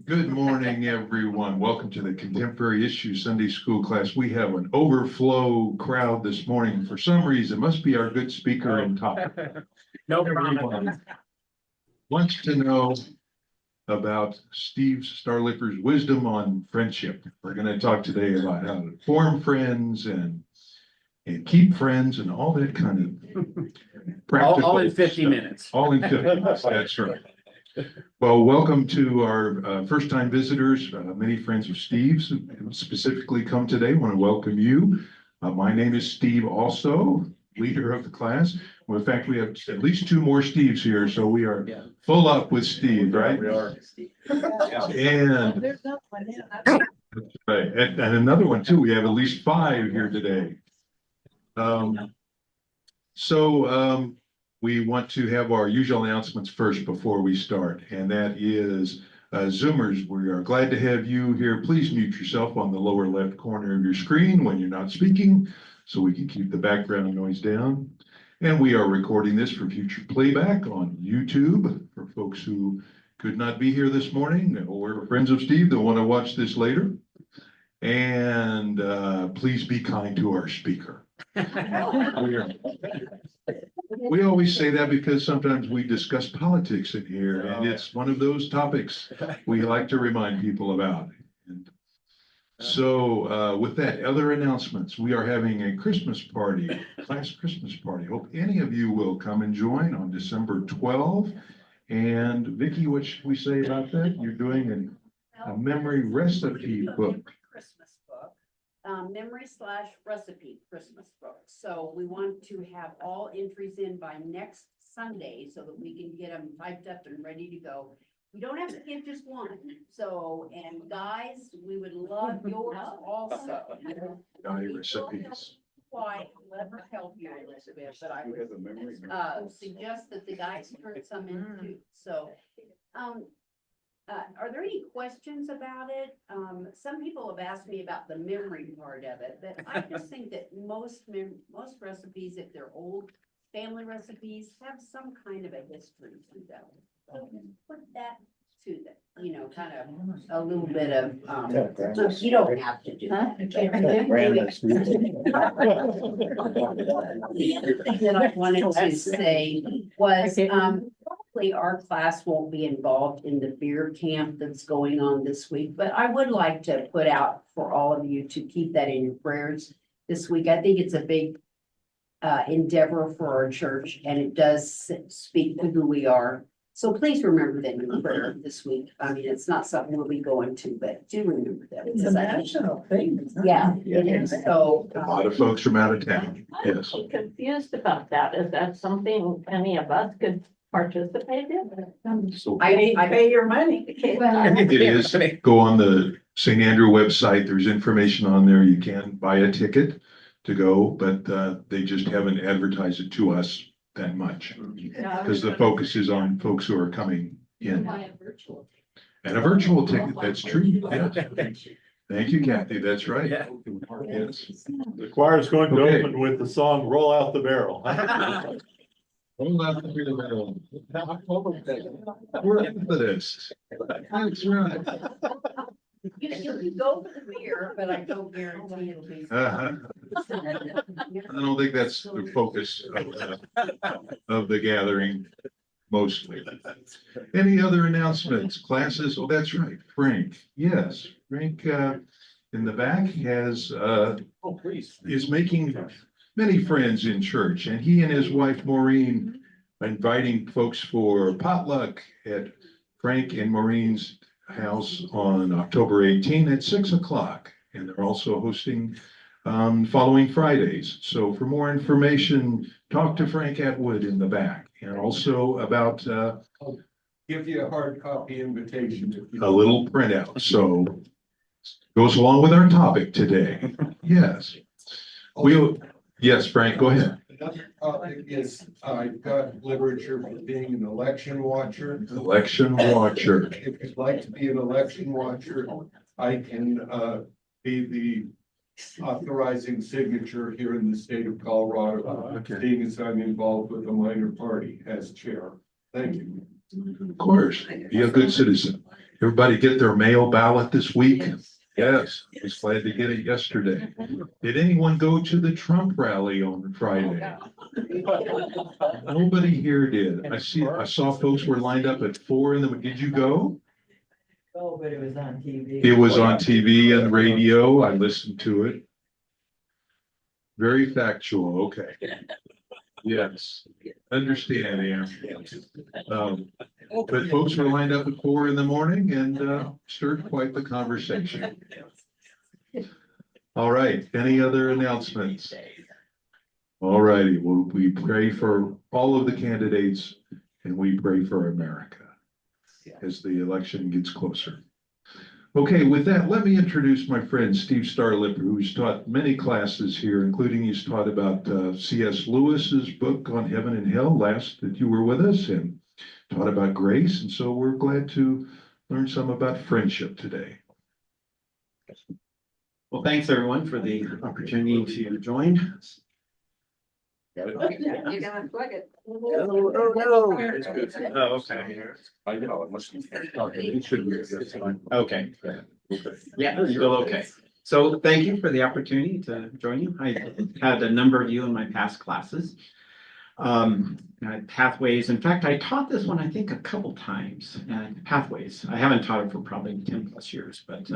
Good morning, everyone. Welcome to the Contemporary Issues Sunday School class. We have an overflow crowd this morning. For some reason, it must be our good speaker and talk. No Everyone problem. wants to know about Steve Starlipper's wisdom on friendship. We're going to talk today about how to form friends and keep friends and all that kind of practical All in 50 stuff. minutes. All in 50 minutes, that's right. Well, welcome to our first-time visitors, many friends of Steve's who specifically come today. Want to welcome you. My name is Steve also, leader of the class. Well, in fact, we have at least two more Steves here, so we are full up with Steve, right? We are. And, right, and another one too. We have at least 5 here today. We want to have our usual announcements first before we start, and that is Zoomers, we are glad to have you here. Please mute yourself on the lower left corner of your screen when you're not speaking, so we can keep the background noise down. And we are recording this for future playback on YouTube for folks who could not be here this morning or friends of Steve that want to watch this later. And please be kind to our speaker. We always say that because sometimes we discuss politics in here, and it's one of those topics we like to remind people about. And so with that, other announcements, we are having a Christmas party, class Christmas party. Hope any of you will come and join on December 12th. And Vicki, what should we say about that? You're doing a memory recipe book. Christmas book, memory/recipe Christmas book. So we want to have all entries in by next Sunday so that we can get them typed up and ready to go. We don't have to give just one. So, and guys, we would love yours also. Recipes. Quite clever help you, Elizabeth, but I would suggest that the guys turn some in too. So, are there any questions about it? Some people have asked me about the memory part of it, but I just think that most recipes, if they're old family recipes, have some kind of a history to them. So put that to them, you know, kind of a little bit of, you don't have to do that. The other thing that I wanted to say was, probably our class won't be involved in the beer camp that's going on this week, but I would like to put out for all of you to keep that in your prayers this week. I think it's a big endeavor for our church, and it does speak to who we are. So please remember them in prayer this week. I mean, it's not something we'll be going to, but do remember them. It's a national thing. Yeah, it is. So A lot of folks from out of town. Yes. I'm confused about that. Is that something any of us could participate in? So I Pay your money. it is. Go on the St. Andrew website. There's information on there. You can buy a ticket to go, but they just haven't advertised it to us that much because the focus is on folks who are coming in. And a virtual ticket. That's true. Yes. Thank you, Kathy. That's right. Yeah. Yes. The choir is going to Okay. open with the song Roll Out the Barrel. We're in for this. That's right. You can go for the beer, but I don't guarantee it'll be. Uh-huh. I don't think that's the focus of the gathering mostly. Any other announcements, classes? Oh, that's right, Frank. Yes, Frank in the back has is making many friends in church, and he and his wife Maureen are inviting folks for potluck at Frank and Maureen's house on October 18 at 6 o'clock. And they're also hosting following Fridays. So for more information, talk to Frank Atwood in the back, and also about Give you a hard copy invitation. a little printout. So goes along with our topic today. Yes. Yes, Frank, go ahead. Another topic is, I've got literature for being an election watcher. Election watcher. If you'd like to be an election watcher, I can be the authorizing signature here in the state of Colorado. Okay. Seeing as I'm involved with a minor party as chair. Thank you. Of course, be a good citizen. Everybody get their mail ballot this week? Yes, I was glad to get it yesterday. Did anyone go to the Trump rally on Friday? Nobody here did. I saw folks were lined up at 4 in the, did you go? Oh, but it was on TV. It was on TV and radio. I listened to it. Very factual, okay. Yes, understand, yeah. But folks were lined up at 4 in the morning and stirred quite the conversation. All right, any other announcements? All righty, well, we pray for all of the candidates and we pray for America as the election gets closer. Okay, with that, let me introduce my friend Steve Starlipper, who's taught many classes here, including he's taught about C.S. Lewis's book on Heaven and Hell last that you were with us, and taught about grace. And so we're glad to learn some about friendship today. Well, thanks everyone for the opportunity to join. You're gonna plug it. Oh, okay. I know, it must be. It should be, that's fine. Okay. Yeah, still okay. So thank you for the opportunity to join you. I had a number of you in my past classes. Pathways, in fact, I taught this one, I think, a couple times, Pathways. I haven't taught it for probably 10 plus years, but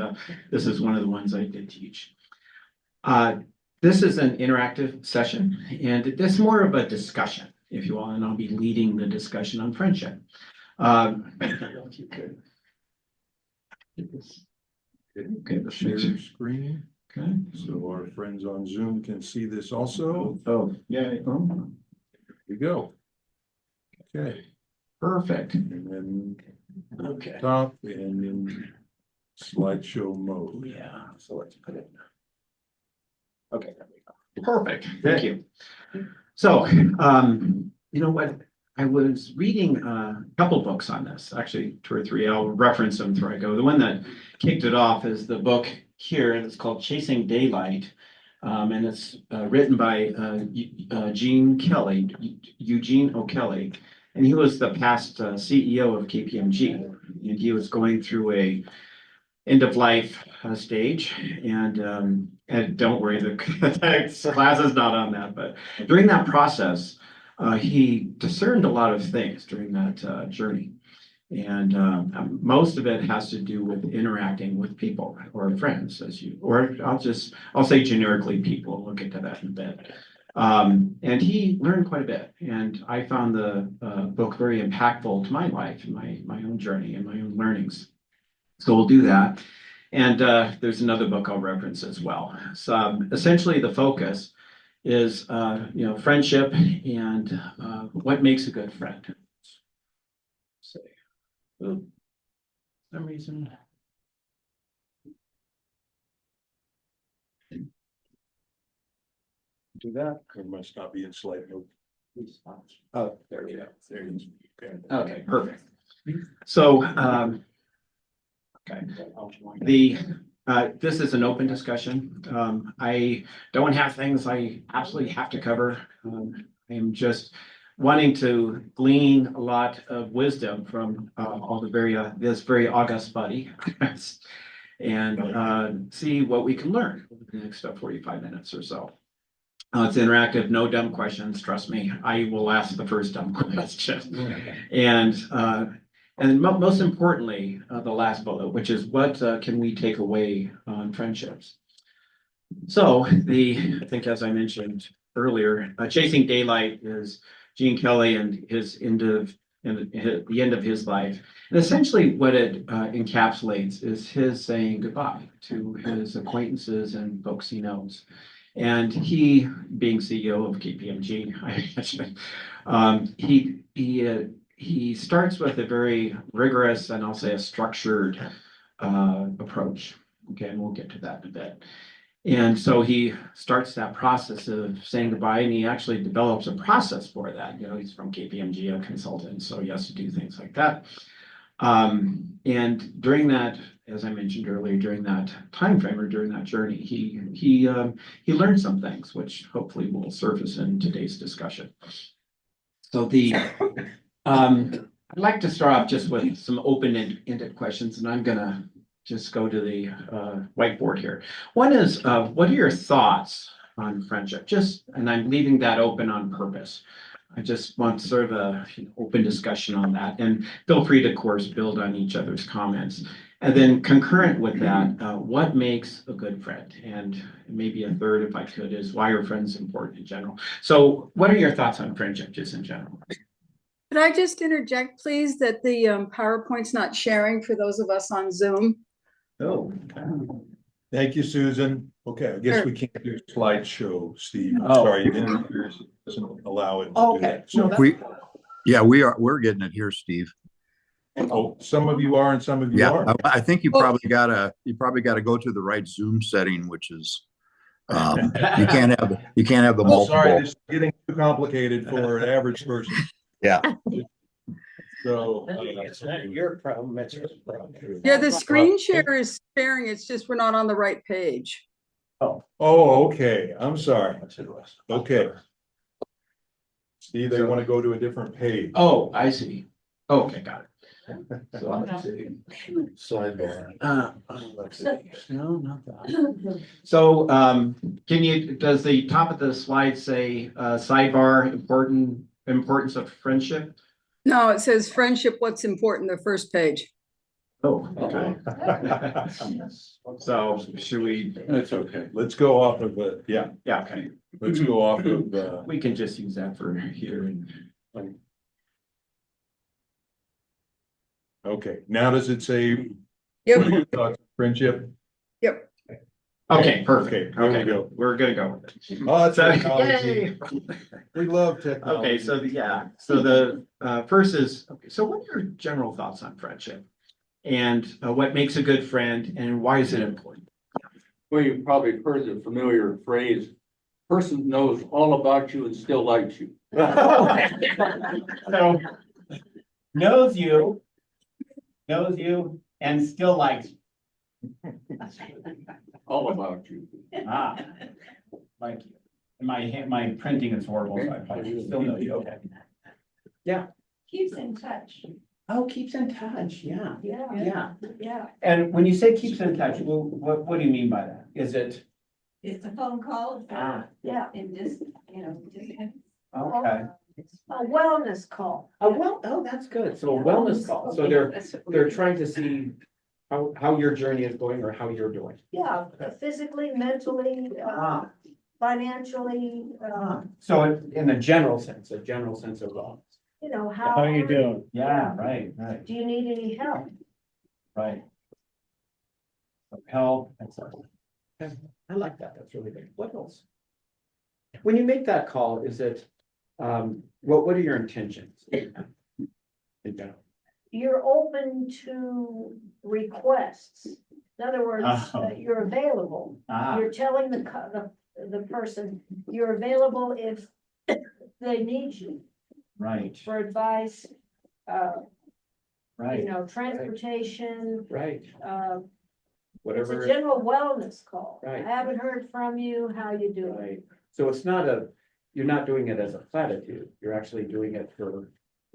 this is one of the ones I did teach. This is an interactive session, and this is more of a discussion, if you will, and I'll be leading the discussion on friendship. If you could. Okay, the Share share. screen, Okay. so our friends on Zoom can see this also. Oh, yeah. Oh, Here we go. Okay, perfect. and then Okay. top and in slideshow mode. Yeah, so let's put it. Okay, there we go. Perfect, thank you. So, you know what? I was reading a couple books on this, actually 2 or 3. I'll reference them before I go. The one that kicked it off is the book here, and it's called Chasing Daylight. And it's written by Eugene O'Kelly, and he was the past CEO of KPMG, and he was going through a end of life stage, and don't worry, the class is not on that, but during that process, he discerned a lot of things during that journey. And most of it has to do with interacting with people or friends, I'll say generically people. We'll get to that in a bit. And he learned quite a bit, and I found the book very impactful to my life and my own journey and my own learnings. So we'll do that. And there's another book I'll reference as well. So essentially the focus is friendship and what makes a good friend. For some reason. Do that, or must not be in slide mode. Oh, there we go. There it is. Okay. Okay, perfect. So, okay. This is an open discussion. I don't have things I absolutely have to cover. I am just wanting to glean a lot of wisdom from all the this very august body and see what we can learn over the next 45 minutes or so. It's interactive, no dumb questions, trust me. I will ask the first dumb question. And most importantly, the last bullet, which is what can we take away on friendships? So I think as I mentioned earlier, Chasing Daylight is Gene Kelly and the end of his life. And essentially what it encapsulates is his saying goodbye to his acquaintances and folks he knows. And he, being CEO of KPMG, I mentioned, he starts with a very rigorous and I'll say a structured approach. Okay, and we'll get to that in a bit. And so he starts that process of saying goodbye, and he actually develops a process for that. He's from KPMG, a consultant, so he has to do things like that. And during that, as I mentioned earlier, during that time frame or during that journey, he learned some things, which hopefully will surface in today's discussion. So I'd like to start off just with some open-ended questions, and I'm gonna just go to the whiteboard here. One is, what are your thoughts on friendship? Just, and I'm leaving that open on purpose. I just want sort of a open discussion on that, and feel free to, of course, build on each other's comments. And then concurrent with that, what makes a good friend? And maybe a third, if I could, is why are friends important in general? So what are your thoughts on friendship, just in general? Could I just interject, please, that the PowerPoint's not sharing for those of us on Zoom? Oh. Thank you, Susan. Okay, I guess we can't do slideshow, Steve. I'm Oh. sorry, it doesn't allow it. to do Okay. that. So, We're getting it here, Steve. oh, some of you are and some of you Yeah, aren't. I think you probably gotta go to the right Zoom setting, which is, you can't have the Oh, sorry, multiple. this is getting too complicated for an average person. Yeah. So. Your problem, it's your problem. Yeah, the screen share is sharing, it's just we're not on the right page. Oh, okay, I'm sorry. Okay. Steve, they want to go to a different page. Oh, I see. Okay, got it. So let's see. Sidebar. No, not that. So, does the top of the slide say, sidebar, importance of friendship? No, it says friendship, what's important, the first page. Oh, okay. So should we, That's okay. Let's go off of it. Yeah, yeah, okay, let's go off of, we can just use that for here and. okay, now does it say? Yep. what are your thoughts on Friendship? Yep. Okay, perfect. Okay, there we Okay, go. we're gonna go with it. Oh, So, technology. yay. We love technology. Okay, so the first is, okay, so what are your general thoughts on friendship? And what makes a good friend and why is it important? Well, you've probably heard the familiar phrase, person knows all about you and still likes you. So, knows you and still likes you. All about you. Ah, like you. My printing is horrible, so I probably still know you, okay. Keeps in touch. Oh, keeps in touch, yeah, Yeah, yeah. yeah. And when you say keeps in touch, what do you mean by that? Is it? It's a phone call. Ah. Yeah, and just, just. Okay. A wellness call. Oh, that's good. So a wellness call. So they're trying to see how your journey is going or how you're doing. Yeah, physically, mentally, financially, So in a general sense of wellness. how. How you doing? Yeah, right. Do you need any help? Right. Help, I like that. That's really good. What else? When you make that call, is it, what are your intentions? In general? You're open to requests. In other words, Oh. you're available. Ah, You're telling the person, you're available if they need you right, for advice, right, transportation, right. it's a Whatever. general wellness call. Right. I haven't heard from you, how you doing? Right. So it's you're not doing it as a platitude. You're actually doing it for,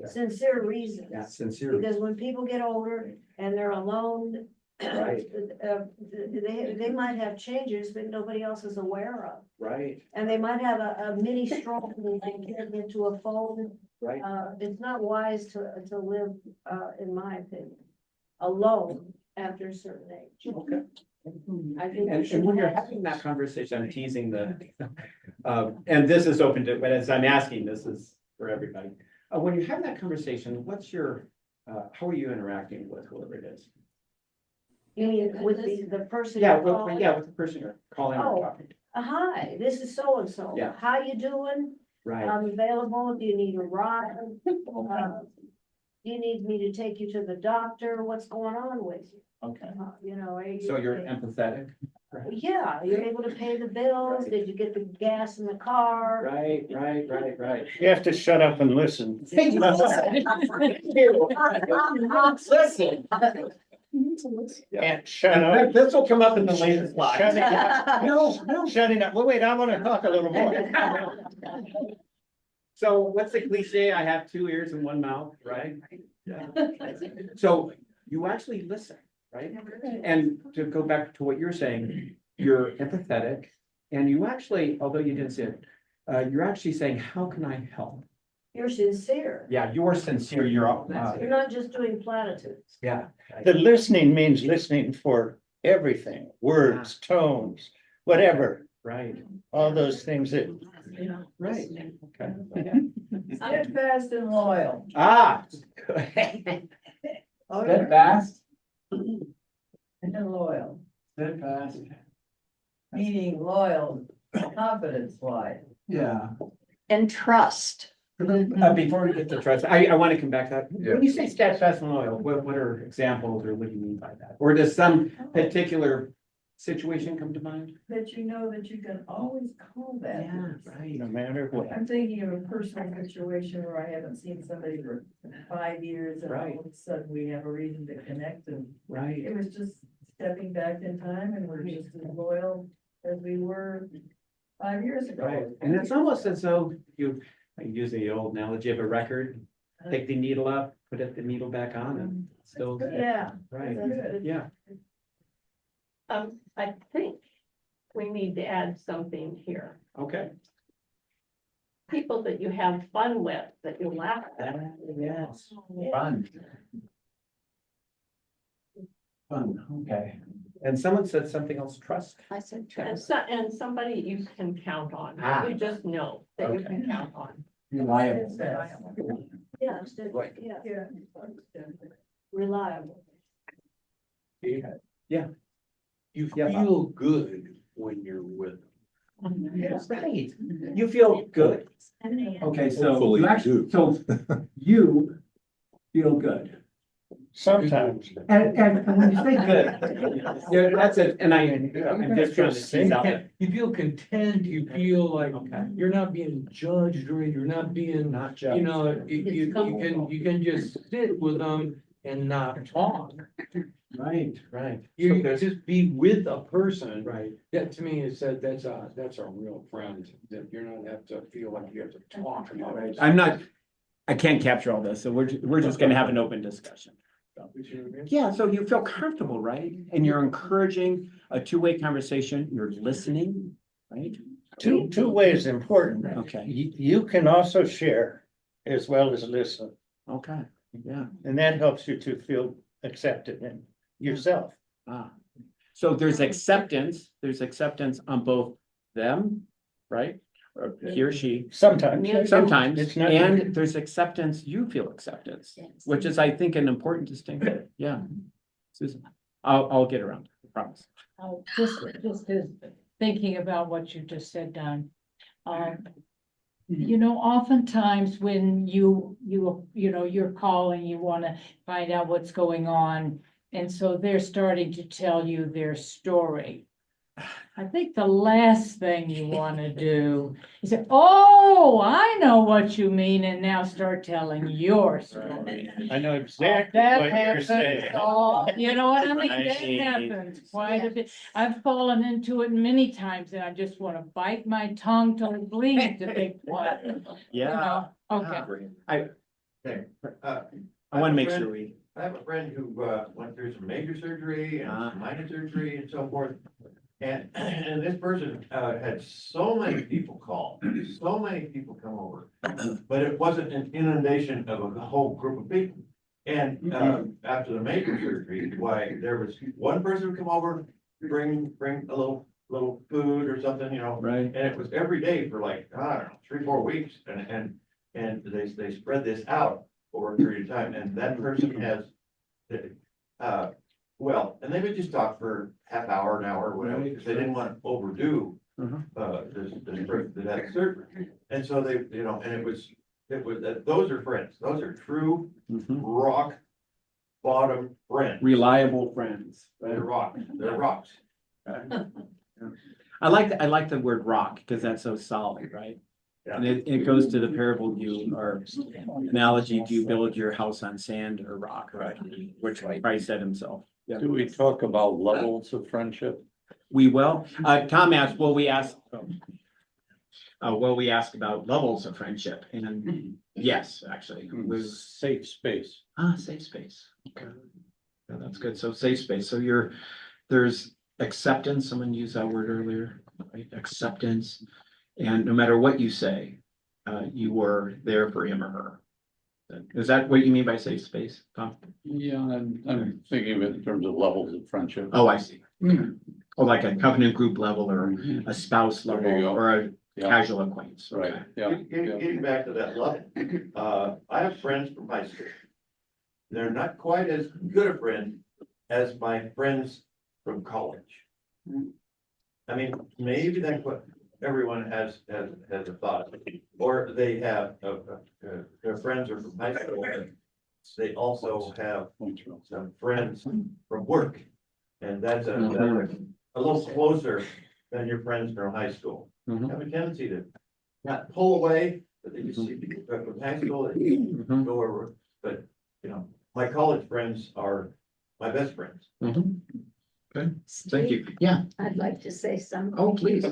Sincere reasons. sincere. Because when people get older and they're alone, Right. they might have changes that nobody else is aware of. Right, And they might have a mini stroke that they can get into a phone. right. It's not wise to live, in my opinion, alone after a certain age. Okay. I think. we And should when you're have- having that conversation, I'm teasing and this is open to, but as I'm asking, this is for everybody. When you're having that conversation, how are you interacting with whoever it is? You mean with the person? Yeah, you're with calling? the person you're calling or Oh. talking to. Hi, this is so-and-so. Yeah. How you doing? Right, I'm available. Do you need a ride? Do you need me to take you to the doctor? What's going on with you? okay. Are you? So you're empathetic? Yeah, you're able to pay the bills. Did you get the gas in the car? Right. You have to shut up and listen. Listen. And shut up. This will come up in the later slide. Shutting up. No, shutting up. Well, wait, I want to talk a little more. So what's the cliche? I have two ears and one mouth, right? So you actually listen, right? And to go back to what you're saying, you're empathetic and you actually, although you didn't say it, you're actually saying, how can I help? You're sincere. Yeah, you're sincere, you're, You're not just doing platitudes. yeah. The listening means listening for everything, words, tones, whatever, Right, all those things that. right, okay. Steadfast and loyal. Ah. Steadfast. And loyal, Steadfast. meaning loyal, confidence wise. Yeah. And trust. Before we get to trust, I want to come back to that. When you say steadfast and loyal, what are examples or what do you mean by that? Or does some particular situation come to mind? That you know that you can always call that. Right. No matter what. I'm thinking of a personal situation where I haven't seen somebody for 5 years and all Right. of a sudden we have a reason to connect and Right. it was just stepping back in time and we're just as loyal as we were 5 years ago. Right. And it's almost as though I use the old analogy of a record, take the needle up, put the needle back on and still. Yeah. Right, That's good. yeah. I think we need to add something here. Okay. People that you have fun with, that you laugh at. Yes. Fun. Fun, okay. And someone said something else, trust? I said, and somebody you can count on. Ah. You just know that you Okay. can count on. Reliable. Yeah, yeah, Yeah. reliable. Yeah. You Yeah. feel good when you're with them. Yes, right. You feel good. Okay, so Hopefully you you actually, do. so you feel good. Sometimes. And when you say good, yeah, that's it, and I'm just trying to tease out. You feel content, you feel like Okay. you're not being judged or you're not being, Not you just. know, you can just sit with them and not talk. Right, right. You So there's- just be with a person. Right. That to me is that's a real friend, that you're not have to feel like you have to talk about it. I can't capture all this, so we're just gonna have an open discussion. Yeah, so you feel comfortable, right? And you're encouraging a two-way conversation, you're listening, right? Two ways important. Okay, You can also share as well as listen, okay, yeah. and that helps you to feel accepted in yourself. Ah. So there's acceptance on both them, right? Or he or she, Sometimes. sometimes, It's not- and there's acceptance, you feel acceptance, which is, I think, an important distinction, yeah. Susan, I'll get around, I promise. Just as thinking about what you just said, Don. You know, oftentimes when you know, you're calling, you wanna find out what's going on. And so they're starting to tell you their story. I think the last thing you wanna do is say, oh, I know what you mean, and now start telling your story. I know exactly That what you're happens, saying. you know what I mean? That Right. happens quite a bit. I've fallen into it many times and I just wanna bite my tongue till it bleeds to be quiet. Yeah. Okay. I wanna make sure we. I have a friend who went through some major surgery and some minor surgery and so forth. And this person had so many people call, so many people come over, but it wasn't an inundation of a whole group of people. And after the major surgery, why, there was one person would come over, bring a little food or something, you know. Right. And it was every day for like, I don't know, 3-4 weeks, and they spread this out over a period of time, and that person has, and they would just talk for half hour, an hour, whatever, because they didn't want to overdo this person that had surgery. And so they, you know, and it was, those are friends, those are true rock bottom friends. Reliable friends. They're rocks, they're rocks. I like the word rock, because that's so solid, right? And it goes to the parable or analogy, do you build your house on sand or rock, right? Which Christ said himself. Yeah. Do we talk about levels of friendship? We will. Tom asked, will we ask? well, we asked about levels of friendship and yes, actually, was Safe space. safe space. Okay. Yeah, that's good. So safe space. So there's acceptance. Someone used that word earlier, right? Acceptance. And no matter what you say, you were there for him or her. Is that what you mean by safe space, Tom? Yeah, I'm thinking of it in terms of levels of friendship. Oh, I see. Or like a covenant group level or a spouse There you level go. or a Yeah. casual acquaintance. Right, Okay. yeah. Getting back to that level, I have friends from high school. They're not quite as good a friend as my friends from college. I mean, maybe that's what everyone has a thought, or they have, their friends are from high school. But they also have some friends from work, and that's a little closer than your friends from high school. Have a tendency to not pull away, but they just see people from high school, they go over, but, you know, my college friends are my best friends. Okay, thank you. Yeah. I'd like to say something. Oh, please.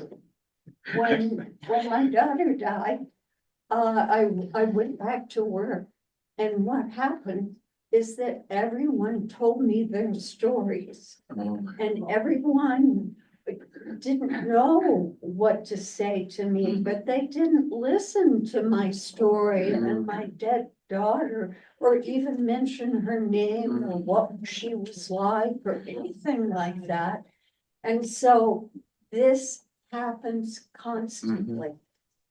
When my daughter died, I went back to work. And what happened is that everyone told me their stories. And everyone didn't know what to say to me, but they didn't listen to my story and my dead daughter, or even mention her name or what she was like or anything like that. And so this happens constantly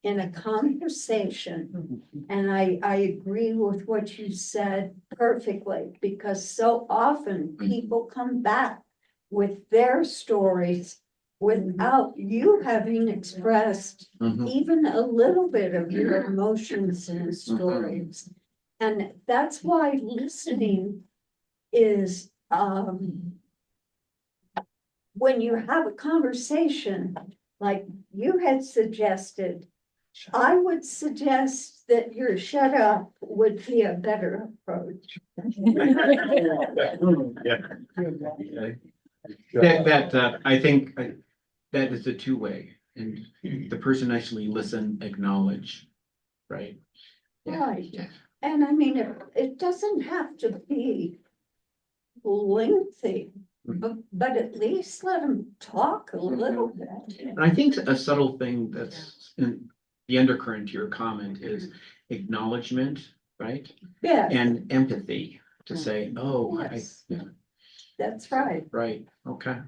in a conversation. And I agree with what you said perfectly, because so often people come back with their stories without you having expressed even a little bit of your emotions and stories. And that's why listening is, when you have a conversation, like you had suggested, I would suggest that your shut up would be a better approach. I think that is a two-way, and the person actually listen, acknowledge, right? Right, and I mean, it doesn't have to be lengthy, but at least let them talk a little bit. And I think a subtle thing that's in the undercurrent to your comment is acknowledgement, right? Yeah. And empathy to say, oh, Yes. That's right. right, okay.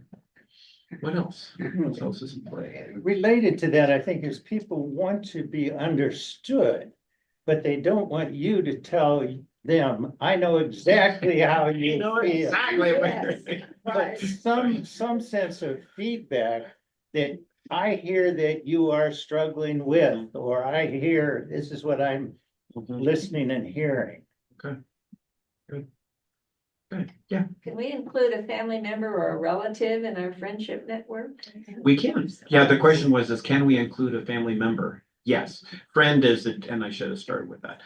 What else? What else is in play? Related to that, I think, is people want to be understood, but they don't want you to tell them, I know exactly how you feel. Exactly. But some sense of feedback that I hear that you are struggling with, or I hear this is what I'm listening and hearing. Okay. Good. Good, yeah. Can we include a family member or a relative in our friendship network? We can. Yeah, the question was, can we include a family member? Yes. Friend is, and I should have started with that.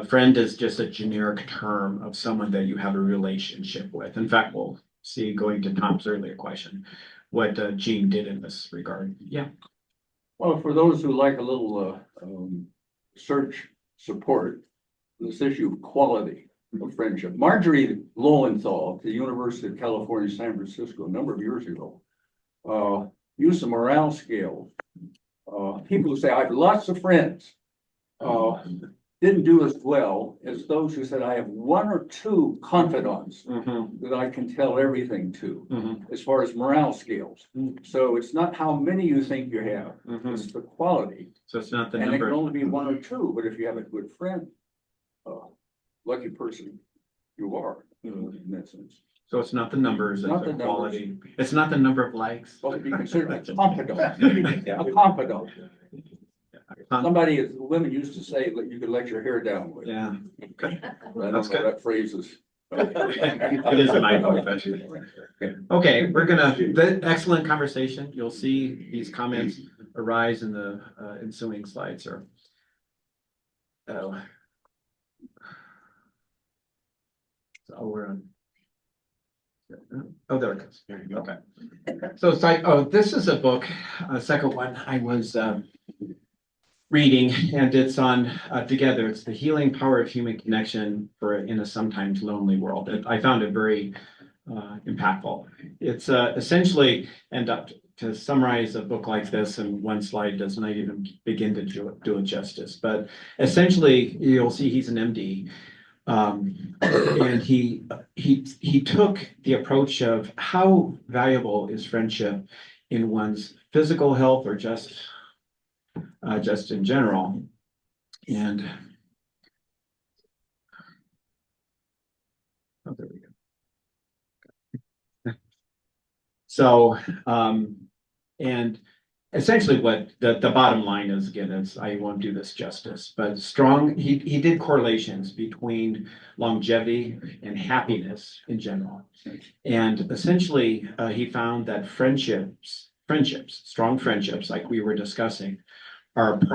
Friend is just a generic term of someone that you have a relationship with. In fact, we'll see, going to Tom's earlier question, what Gene did in this regard. Yeah. Well, for those who like a little search support, this issue of quality of friendship. Marjorie Lowenthal at the University of California, San Francisco, a number of years ago, used a morale scale. People who say, I have lots of friends, didn't do as well as those who said, I have one or two confidants that I can tell everything to, as far as morale scales. So it's not how many you think you have, it's the quality. So it's not the And it number. can only be one or two, but if you have a good friend, lucky person you are, in that sense. So it's not the numbers, it's Not the the numbers. quality. It's not the number of likes. Well, to be considered a confidant, a confidant. Somebody, as women used to say, that you could let your hair down with. Yeah. Okay. I don't That's know good. that phrase is. It is an iPhone. Okay, we're gonna, excellent conversation. You'll see these comments arise in the ensuing slides or. Oh, we're on. Oh, there it goes. There you go. Okay. So it's like, oh, this is a book, second one. I was reading, and it's on Together. It's the healing power of human connection in a sometimes lonely world. I found it very impactful. It's essentially, and to summarize a book like this in one slide does not even begin to do it justice. But essentially, you'll see he's an MD. And he took the approach of how valuable is friendship in one's physical health or just in general. And oh, there we go. So, and essentially what the bottom line is, again, is I won't do this justice, but he did correlations between longevity and happiness in general. And essentially, he found that friendships, strong friendships, like we were discussing, are the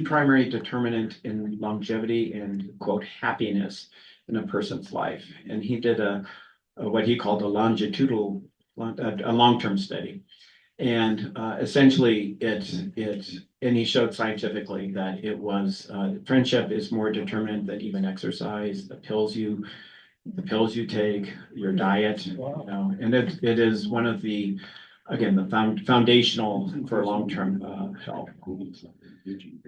primary determinant in longevity and quote happiness in a person's life. And he did what he called a long-term study. And essentially and he showed scientifically that it was friendship is more determinant than even exercise, the pills you take, your diet, you know, and it is one of the, again, the foundational for long-term health. Aging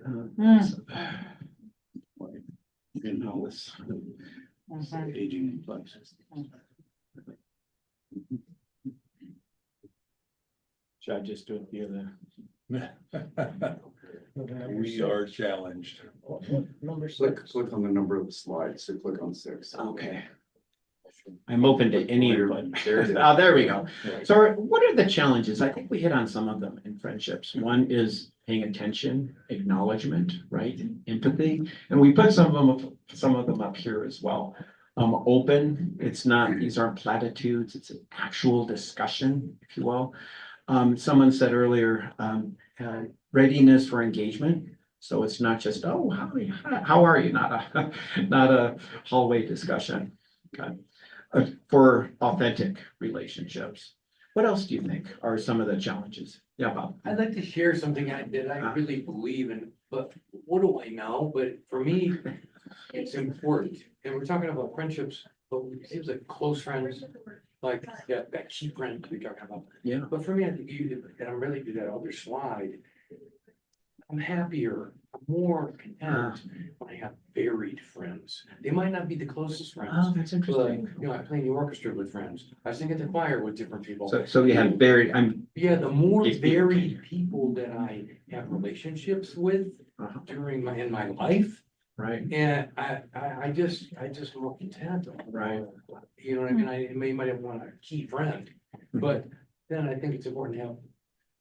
in place. Should I just do it via We are challenged. Number Click on the number of the slides, so click on 6. Okay. I'm open to any input. There it is. Oh, there we go. So what are the challenges? I think we hit on some of them in friendships. One is paying attention, acknowledgement, right? Empathy. And we put some of them up here as well. Open, these aren't platitudes, it's an actual discussion, if you will. Someone said earlier, readiness for engagement. So it's not just, oh, how are you? Not a hallway discussion. Okay. For authentic relationships. What else do you think are some of the challenges? Yeah, Bob. I'd like to share something that I really believe in, but what do I know? But for me, it's important. And we're talking about friendships, but it seems like close friends, like that cheap friend we're talking about. Yeah. But for me, I think and I'm really to that other slide. I'm happier, I'm more content when I have varied friends. They might not be the closest friends. Oh, that's interesting. But, you know, I play in the orchestra with friends. I sing at the choir with different people. So we have varied, Yeah, the more Yes. varied people that I have relationships with during in my life, right. and I just more content. Right. You know what I mean? I might have one key friend, but then I think it's important to have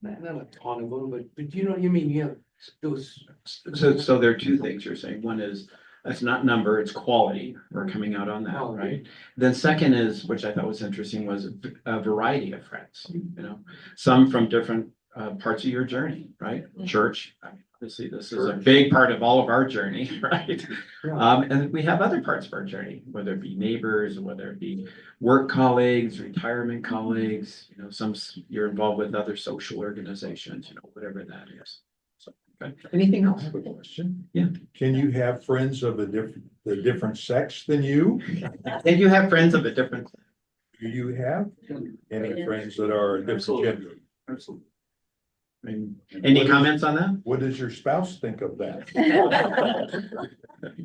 not a ton of them, but you know what you mean? You have those. So there are two things you're saying. One is, it's not number, it's quality. We're coming out on that, right? Then second is, which I thought was interesting, was a variety of friends, you know, some from different parts of your journey, right? Church, obviously this is a big part of all of our journey, right? And we have other parts of our journey, whether it be neighbors, whether it be work colleagues, retirement colleagues, you know, you're involved with other social organizations, you know, whatever that is. So, okay. Anything else? Quick question. Yeah. Can you have friends of the different sex than you? And you have friends of a different. Do you have any friends that are a different gender? Absolutely. I mean, any comments on that? What does your spouse think of that?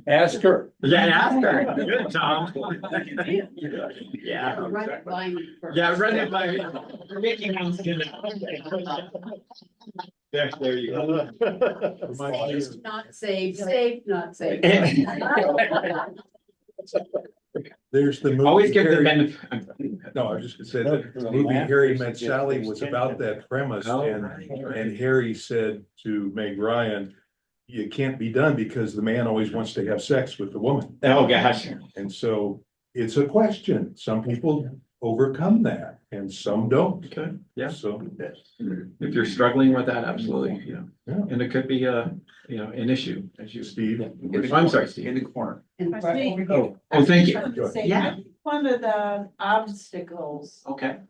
Ask her. Yeah, ask her. Good, Tom. Yeah. Run it by me first. Yeah, run it by me. We're making house dinner. There you go. Saved, not saved, saved, not saved. There's the movie. Always give the Harry- benefit. No, I was just gonna say that the movie Harry Met Sally was about that premise, and Harry said to Meg Ryan, it can't be done because the man always wants to have sex with the woman. Oh, gosh. And so it's a question. Some people overcome that and some don't. Okay, yeah. So. If you're struggling with that, absolutely, you know, Yeah. and it could be an issue as you. Steve. I'm sorry, Steve. In the corner. Oh, thank you. To say, Yeah. One of the obstacles Okay.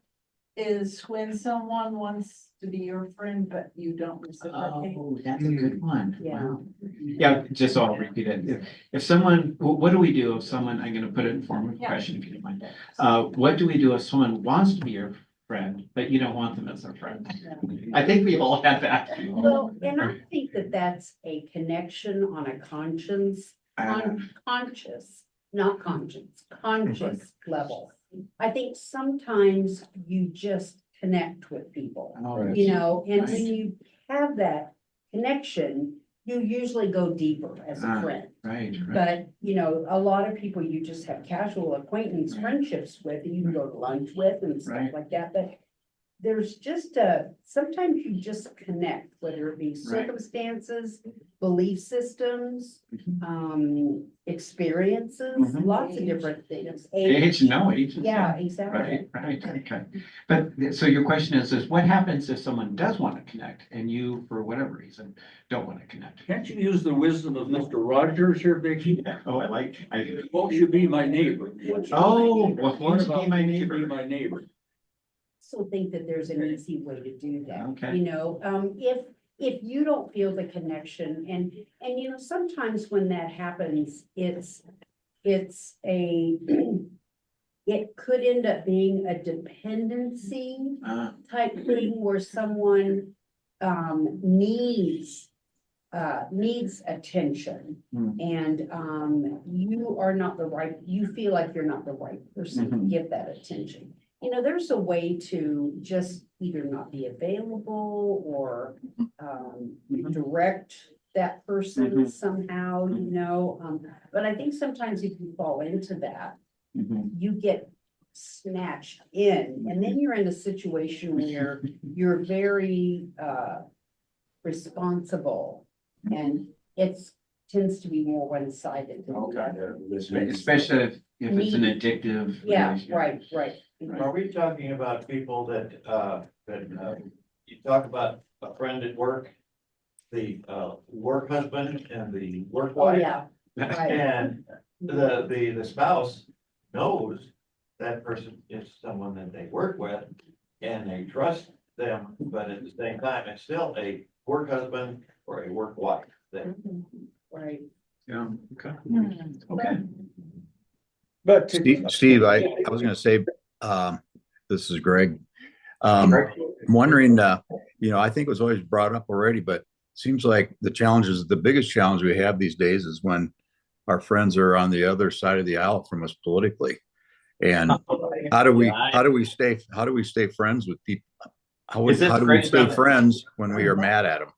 is when someone wants to be your friend, but you don't reciprocate. Oh, that's a good one. Yeah. Wow. Yeah, just so I'll repeat it. If someone, what do we do if someone, I'm gonna put it in form of a Yeah. question if you don't mind. What do we do if someone wants to be your friend, but you don't want them as a friend? I think we've all had that. Well, and I think that that's a connection on a conscience, conscious, not conscience, conscious level. I think sometimes you just connect with people, you know, and when you have that connection, you usually go deeper as a friend. Right, right. But, you know, a lot of people you just have casual acquaintance friendships with, and you can go to lunch with and stuff Right. like that, but there's just sometimes you just connect, whether it be circumstances, belief systems, experiences, Mhm. lots of different things. Age, no age. Yeah, exactly. Right, okay. But so your question is what happens if someone does want to connect and you, for whatever reason, don't want to connect? Can't you use the wisdom of Mr. Rogers here, Vicky? Oh, I Won't you be my neighbor? Oh, well, What won't you be about my won't you neighbor? Be my neighbor. So think that there's an easy way to do that. Okay. You know, if you don't feel the connection and you know, sometimes when that happens, it's a, it could end up being a dependency type thing where someone needs attention. And you are not the right, you feel like you're not the right person to give that attention. You know, there's a way to just either not be available or direct that person somehow, you know. But I think sometimes if you fall into that, you get snatched in, and then you're in a situation where you're very responsible, and it's tends to be more one-sided. Especially if it's an addictive. Yeah, relationship. right. Are we talking about people that, you talk about a friend at work, the, work husband and the work Oh, wife? yeah, right. And the spouse knows that person is someone that they work with and they trust them, but at the same time, it's still a work husband or a work wife. That Right. Yeah, okay. Okay. But Steve, I was gonna say, this is Greg. I'm wondering, you know, I think it was always brought up already, but it seems like the biggest challenge we have these days is when our friends are on the other side of the aisle from us politically. And how do we stay friends with people? How do we stay friends when we are mad at them?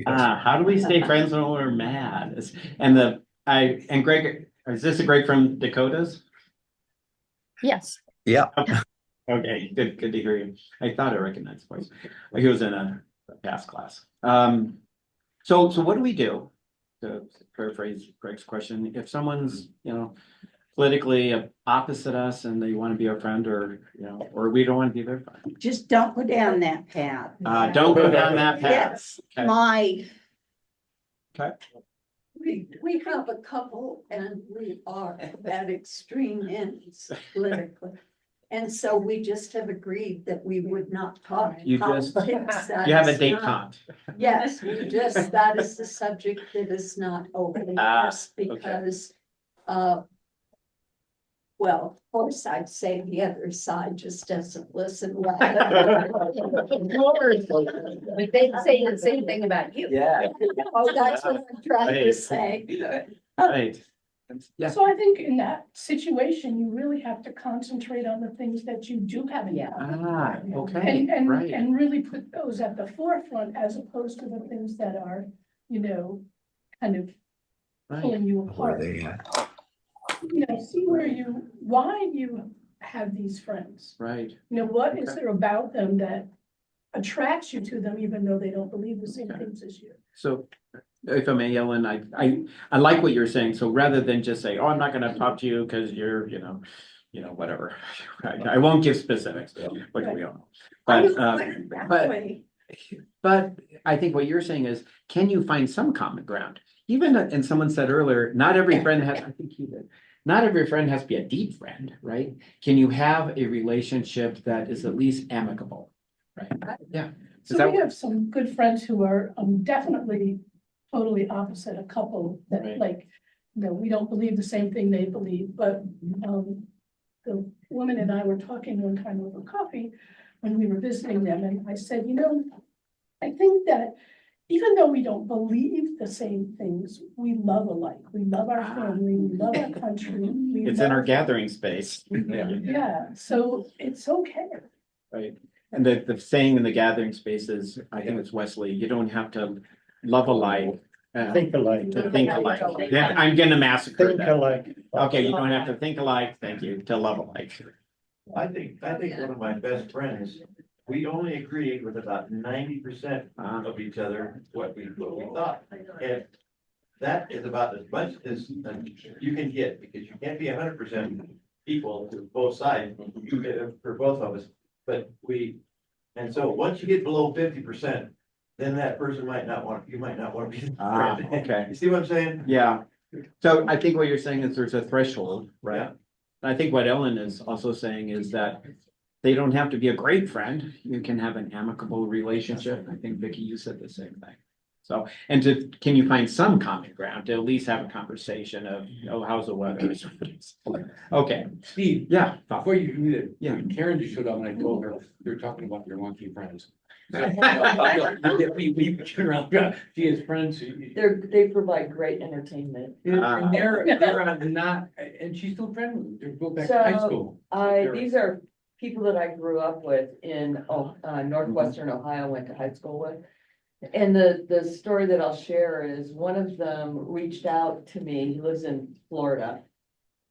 How do we stay friends when we're mad? And Greg, is this a Greg from Dakotas? Yes. Yeah. Okay, good to hear you. I thought I recognized the voice. He was in a past class. So what do we do? To paraphrase Greg's question, if someone's, you know, politically opposite us and they want to be our friend, or, you know, or we don't want to be their friend. Just don't go down that path. Don't go down that path. Yes, Okay. Okay. We have a couple and we are at extreme ends politically. And so we just have agreed that we would not talk You just, politics. That you have a is date not- con. Yes, that is the subject that is not overly pressed because, well, of course, I'd say the other side just doesn't listen well. But they say the same thing about you. Yeah. Oh, that's what I'm trying to say. Right. Yeah. So I think in that situation, you really have to concentrate on the things that you do have in common. Okay, right. And really put those at the forefront as opposed to the things that are, you know, kind of pulling you apart. You know, see why you have these friends. Right. You know, what is Okay. there about them that attracts you to them, even though they don't believe the same things as you? So if I may, Ellen, I like what you're saying. So rather than just say, oh, I'm not gonna talk to you because you're, you know, whatever. I won't give specifics, which we all know. But I think what you're saying is, can you find some common ground? Even, and someone said earlier, not every friend has, I think you did, not every friend has to be a deep friend, right? Can you have a relationship that is at least amicable? Right, yeah. Is So that- we have some good friends who are definitely totally opposite, a couple that Right. like, we don't believe the same thing they believe, but the woman and I were talking one time over coffee when we were visiting them, and I said, I think that even though we don't believe the same things, we love alike. We love our family, we love our country. we It's in our love- gathering space. Yeah, so it's okay. Right, and the saying in the gathering spaces, I think it's Wesley, you don't have to love alike. Think alike. To think alike. Yeah, I'm gonna massacre Think that. alike. Okay, you don't have to think alike, thank you, to love alike. I think one of my best friends, we only agreed with about 90% of each other, what we thought. And that is about as much as you can get, because you can't be 100% equal to both sides, for both of us. But and so once you get below 50%, then that person you might not want to be the friend. Okay. You see what I'm saying? Yeah, so I think what you're saying is there's a threshold, right? Yeah. I think what Ellen is also saying is that they don't have to be a great friend, you can have an amicable relationship, I think Vicky, you said the same thing. So, and can you find some common ground to at least have a conversation of, how's the weather? Okay, Steve. yeah. Before you do that, Yeah. Karen just showed up and I told her, they're talking about your monkey friends. We turn around, she has friends. They provide great entertainment. And they're not, and she's still friends with them, they're both back to high school. These are people that I grew up with in northwestern Ohio, went to high school with. And the story that I'll share is one of them reached out to me, he lives in Florida.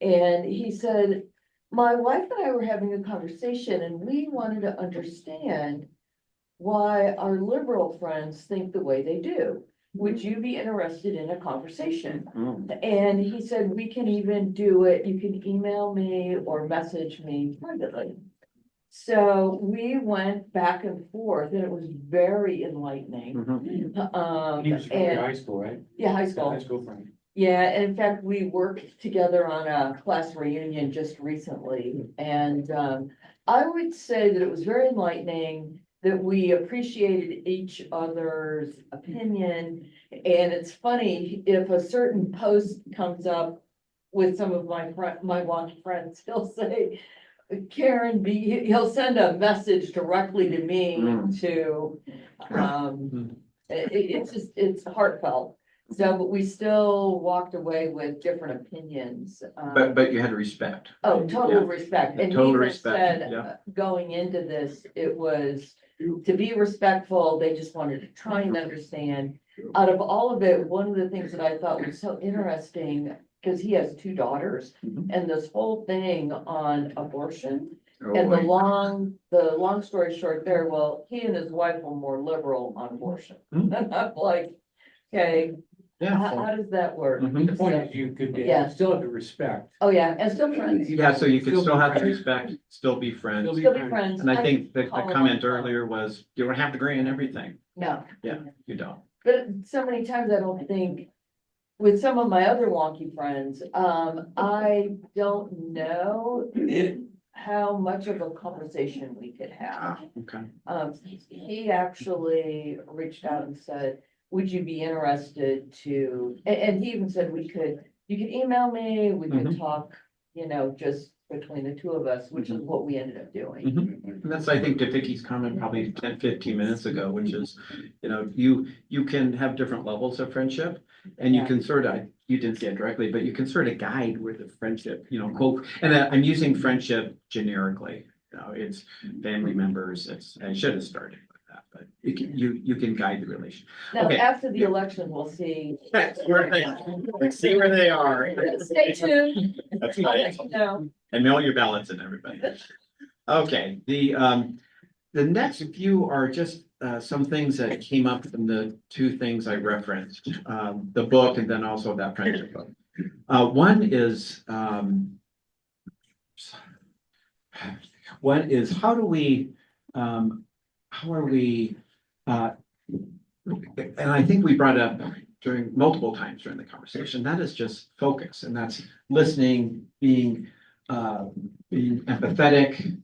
And he said, my wife and I were having a conversation and we wanted to understand why our liberal friends think the way they do. Would you be interested in a conversation? And he said, we can even do it, you can email me or message me privately. So we went back and forth and it was very enlightening. He was from high school, right? Yeah, high school. High school friend. Yeah, and in fact, we worked together on a class reunion just recently, and I would say that it was very enlightening, that we appreciated each other's opinion. And it's funny, if a certain post comes up with some of my wonky friends, he'll say, Karen, he'll send a message directly to me to, it's heartfelt. So, but we still walked away with different opinions. But you had respect. Oh, total Yeah. respect. And he Total even respect, said, yeah. going into this, it was to be respectful. They just wanted to try and understand. Out of all of it, one of the things that I thought was so interesting, because he has two daughters, and this whole thing on abortion. And the long story short there, well, he and his wife were more liberal on abortion. And I'm like, okay, how does that work? The point is you could Yeah. still have the respect. Oh, yeah, and still friends. Yeah, so you could still have the friends. respect, still be friends. Still be friends. And I think the call them comment on- earlier was, you don't have to agree on everything. No. Yeah, you don't. But so many times I don't think, with some of my other wonky friends, I don't know how much of a conversation we could have. Okay. He actually reached out and said, would you be interested to, and he even said you could email me, we could talk, just between the two of us, which is what we ended up doing. And that's, I think, to Vicky's comment probably 10, 15 minutes ago, which is, you can have different levels of friendship. And you can you didn't say it directly, but you can sort of guide where the friendship, quote, and I'm using friendship generically. It's family members, I should have started with that, but you can guide the relation. Now, Okay. after the election, we'll see. See where they are. Stay tuned. That's I'll right. let you know. And mail your ballots in, everybody. Okay, the next few are just some things that came up from the two things I referenced, the book and then also that friendship book. One is how are we, and I think we brought up during multiple times during the conversation. That is just focus, and that's listening, being empathetic,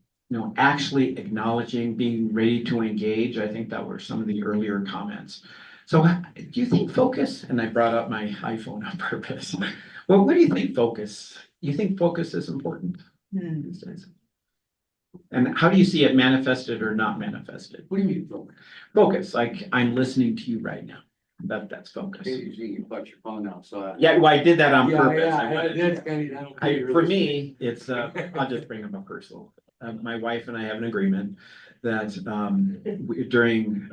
actually acknowledging, being ready to engage. I think that were some of the earlier comments. So do you think focus, and I brought up my iPhone on purpose. Well, what do you think focus? You think focus is important these days? And how do you see it manifested or not manifested? What do you mean focus? Focus, like I'm listening to you right now. That's focus. You put your phone outside. Yeah, well, I did that on Yeah, purpose. yeah, I wanted that's to- kind of- I don't think For you're me, it's, I'll just bring up a personal. My wife and I have an agreement that, during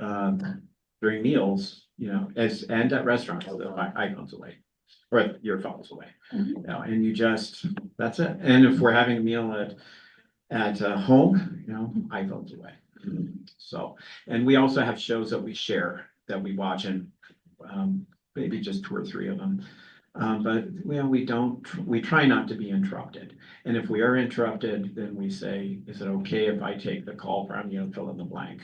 meals, and at restaurants, the iPhone's away. Or your phone's away, and you just, that's it. And if we're having a meal at home, iPhone's away. So, and we also have shows that we share, that we watch, and maybe just 2 or 3 of them. But we try not to be interrupted. And if we are interrupted, then we say, is it okay if I take the call from you, fill in the blank?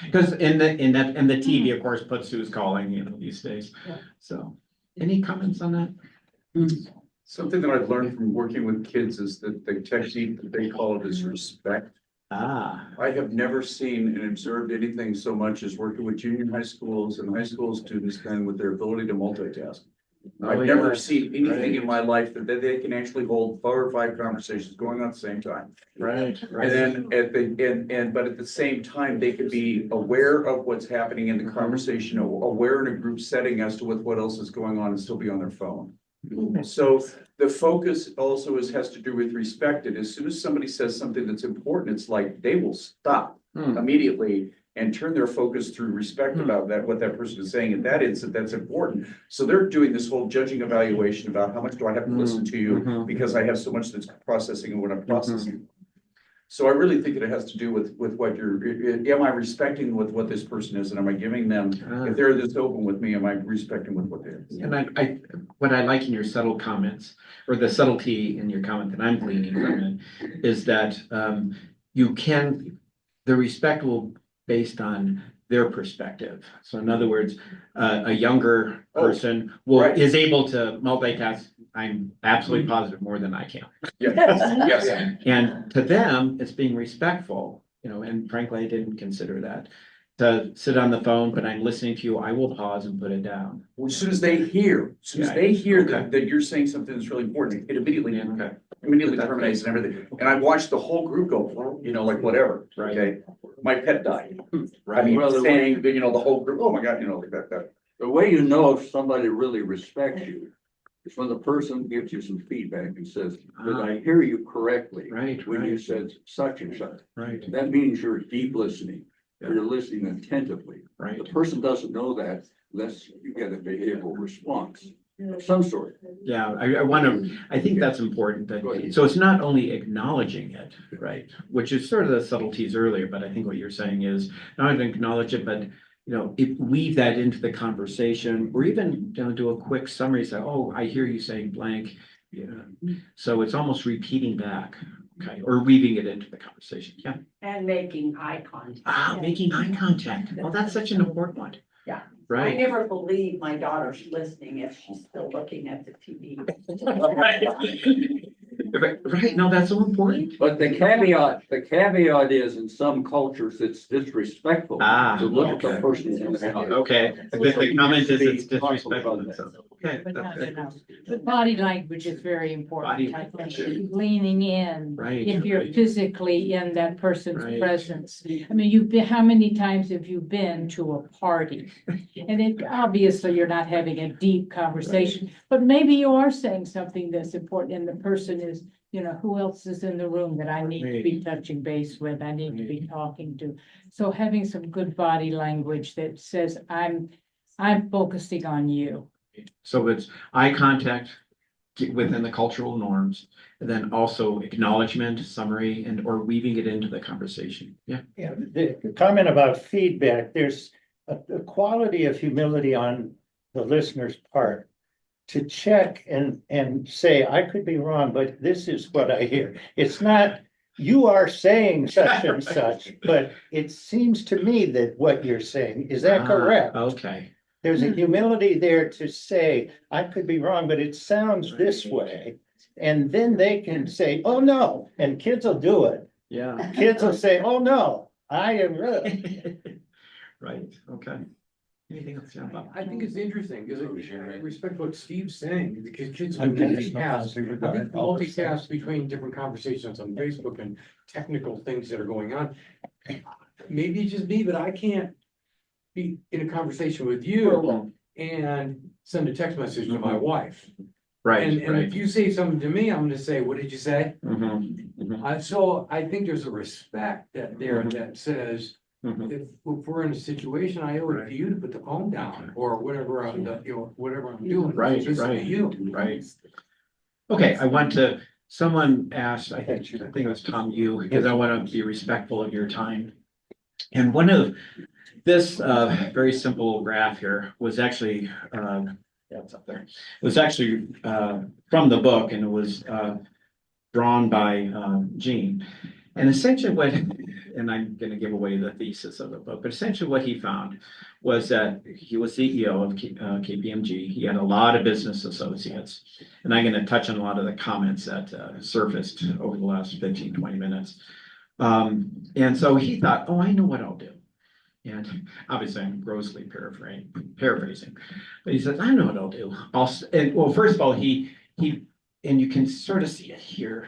Because and the TV, of course, puts who's calling, these days. So, any comments on that? Something that I've learned from working with kids is that the technique that they call it is respect. I have never seen and observed anything so much as working with junior high schools and high school students than with their ability to multitask. I've never seen anything in my life that they can actually hold 4 or 5 conversations going on at the same time. Right. And then but at the same time, they can be aware of what's happening in the conversation, aware in a group setting as to what else is going on, and still be on their phone. So the focus also has to do with respect. And as soon as somebody says something that's important, it's like they will stop immediately and turn their focus through respect about what that person is saying. And that instant, that's important. So they're doing this whole judging evaluation about how much do I have to listen to you because I have so much that's processing and what I'm processing. So I really think it has to do with what am I respecting with what this person is, and am I giving them, if they're this open with me, am I respecting with what they're? And what I like in your subtle comments, or the subtlety in your comment that I'm gleaning from it, is that the respect will based on their perspective. So in other words, a younger person is able to multitask. I'm absolutely positive more than I can. Yes. And to them, it's being respectful, and frankly, I didn't consider that. To sit on the phone, but I'm listening to you, I will pause and put it down. Well, as soon as they hear that you're saying something that's really important, it immediately terminates and everything. And I watched the whole group go, like whatever, okay? My pet died. I mean, saying, the whole group, oh my God, like that. The way you know if somebody really respects you is when the person gives you some feedback and says, did I hear you correctly? When you said such and such. That means you're deep listening. You're listening attentively. The person doesn't know that unless you get a behavioral response of some sort. Yeah, I think that's important. So it's not only acknowledging it, right? Which is sort of the subtleties earlier, but I think what you're saying is not only acknowledge it, but weave that into the conversation, or even do a quick summary, say, oh, I hear you saying blank. So it's almost repeating back. Okay, or weaving it into the conversation, yeah. And making eye contact. Making eye contact. Well, that's such an important one. Yeah. Right. I never believe my daughter's listening if she's still looking at the TV. Right, no, that's so important. But the caveat is in some cultures, it's disrespectful to look at the person. Okay, the comment is it's disrespectful. Okay. But body language is very important. I think leaning in. Right. If you're physically in that person's presence. I mean, how many times have you been to a party? And obviously you're not having a deep conversation, but maybe you are saying something that's important and the person is, who else is in the room that I need to be touching base with, I need to be talking to. So having some good body language that says, I'm focusing on you. So it's eye contact within the cultural norms, and then also acknowledgement, summary, or weaving it into the conversation. Yeah. Yeah, the comment about feedback, there's a quality of humility on the listener's part to check and say, I could be wrong, but this is what I hear. It's not, you are saying such and such, but it seems to me that what you're saying, is that correct? Okay. There's a humility there to say, I could be wrong, but it sounds this way. And then they can say, oh, no, and kids will do it. Yeah. Kids will say, oh, no, I am really. Right, okay. Anything else, John? Bob? I think it's interesting, because I respect what Steve's saying, because kids I'm can kidding. multitask. I think multitask between different conversations on Facebook and technical things that are going on. Maybe it's just me, but I can't be in a conversation with you and send a text message to my wife. Right, And if you say something to me, I'm gonna say, what did you say? Mhm. So I think there's a respect that says, Mhm. if we're in a situation, I owe it to you to put the phone down, or whatever whatever I'm doing. Right, Listen to right, You. right. Okay, I want to, someone asked, I think it was Tom, you, because I want to be respectful of your time. And one of this, very simple graph here was actually, yeah, it's up there. It was actually, from the book, and it was, drawn by, Gene. And essentially what, and I'm gonna give away the thesis of the book, but essentially what he found was that he was CEO of KPMG. He had a lot of business associates. And I'm gonna touch on a lot of the comments that surfaced over the last 15, 20 minutes. And so he thought, oh, I know what I'll do. And obviously I'm grossly paraphrasing, but he says, I know what I'll do. Well, first of all, he, and you can sort of see it here.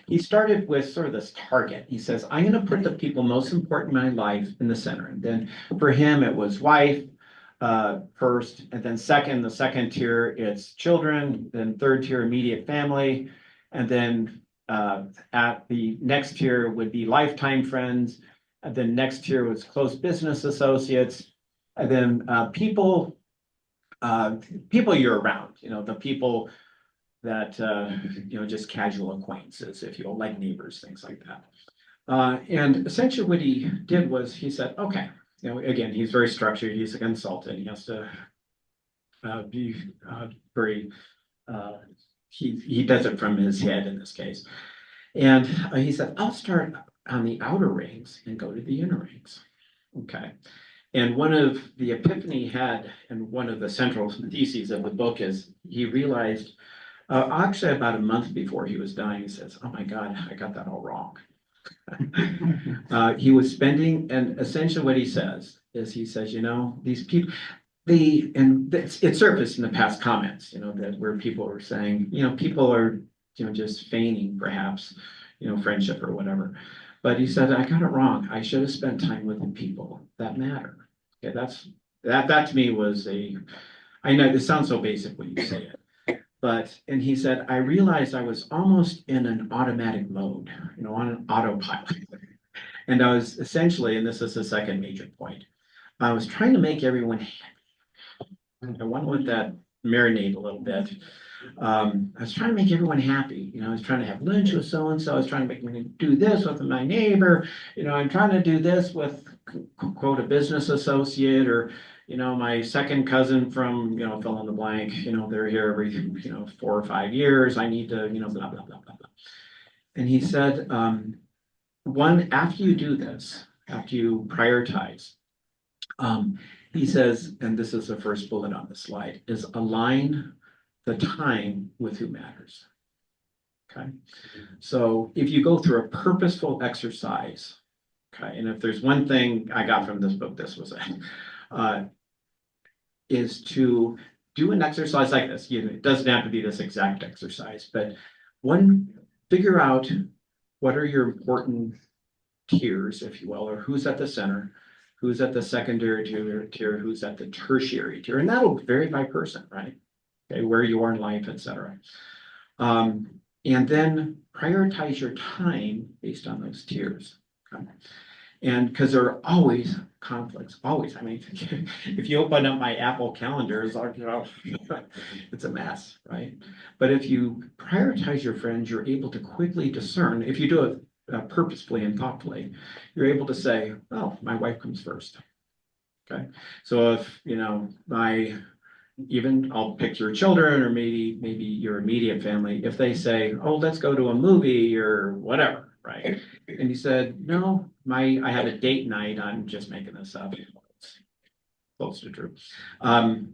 He started with sort of this target. He says, I'm going to put the people most important in my life in the center. And then for him, it was wife first, and then second, the second tier, it's children, then third tier, immediate family. And then at the next tier would be lifetime friends. And then next tier was close business associates. And then people you're around, the people that, just casual acquaintances, if you will, like neighbors, things like that. And essentially what he did was he said, okay, again, he's very structured. He's a consultant. He has to be very, he does it from his head in this case. And he said, I'll start on the outer rings and go to the inner rings. Okay. And one of the epiphany he had, and one of the central theses of the book is he realized, actually about a month before he was dying, he says, oh my God, I got that all wrong. He was spending, and essentially what he says is, he says, these people, it surfaced in the past comments, that where people were saying, people are, just feigning perhaps, friendship or whatever. But he said, I got it wrong. I should have spent time with the people that matter. Okay, that to me was I know this sounds so basic when you say it, and he said, I realized I was almost in an automatic mode, on an autopilot. And I was essentially, and this is the second major point, I was trying to make everyone happy. I want to let that marinate a little bit. I was trying to make everyone happy. I was trying to have lunch with so-and-so. I was trying to make me do this with my neighbor. I'm trying to do this with, quote, a business associate, or, my second cousin from, fill in the blank, they're here every, 4 or 5 years. I need to, blah, blah, blah, blah, blah. And he said, after you do this, after you prioritize, he says, and this is the first bullet on the slide, is align the time with who matters. Okay. So if you go through a purposeful exercise, okay, and if there's one thing I got from this book, this was it, is to do an exercise like this. It doesn't have to be this exact exercise, but figure out what are your important tiers, if you will, or who's at the center, who's at the secondary tier, who's at the tertiary tier, and that'll vary by person, right? Okay, where you are in life, etc. And then prioritize your time based on those tiers. Okay? And because there are always conflicts, always. I mean, if you open up my Apple calendar, it's like, it's a mess, right? But if you prioritize your friends, you're able to quickly discern. If you do it purposefully and thoughtfully, you're able to say, oh, my wife comes first. Okay, so if I'll pick your children, or maybe your immediate family, if they say, oh, let's go to a movie or whatever, right? And you said, no, I have a date night, I'm just making this up. close to true.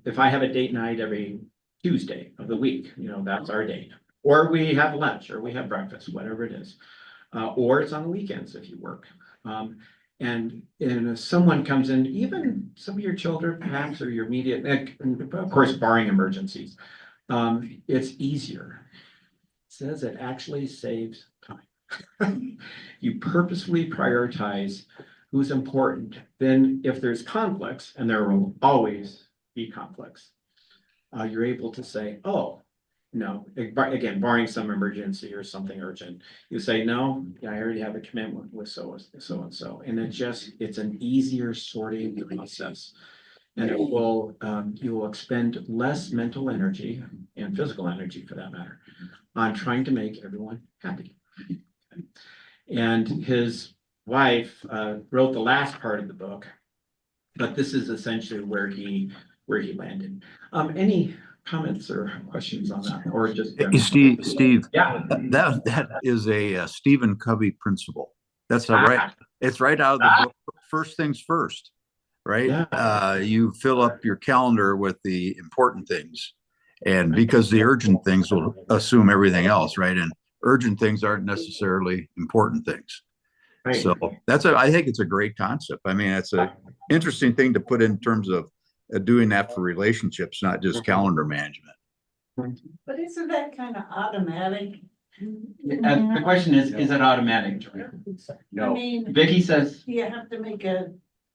If I have a date night every Tuesday of the week, that's our date. Or we have lunch, or we have breakfast, whatever it is. Or it's on the weekends if you work. And if someone comes in, even some of your children perhaps, or your immediate, and of course, barring emergencies, it's easier. It says it actually saves time. You purposefully prioritize who's important. Then if there's conflicts, and there will always be conflicts, you're able to say, oh, no, again, barring some emergency or something urgent, you say, no, I already have a commitment with so and so. And it's an easier sorting process. And it will, you will expend less mental energy and physical energy for that matter on trying to make everyone happy. And his wife wrote the last part of the book, but this is essentially where he landed. Any comments or questions on that, or just Steve, yeah, that is a Stephen Covey principle. That's right. It's right out of the book. First things first, right? Yeah. You fill up your calendar with the important things, and because the urgent things will assume everything else, right? And urgent things aren't necessarily important things. Right. So I think it's a great concept. I mean, it's an interesting thing to put in terms of doing that for relationships, not just calendar management. But isn't that kind of automatic? The question is it automatic? I mean, Vicky says, do you have to make a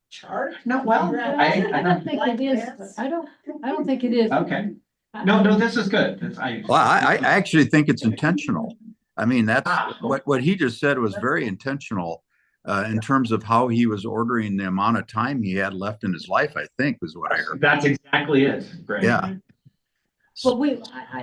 chart? no, well, I don't think it is. I don't think it is. Okay. No, this is good. Well, I actually think it's intentional. I mean, that's what he just said was very intentional in terms of how he was ordering the amount of time he had left in his life, I think was what I heard. That's exactly it. Great. Yeah. But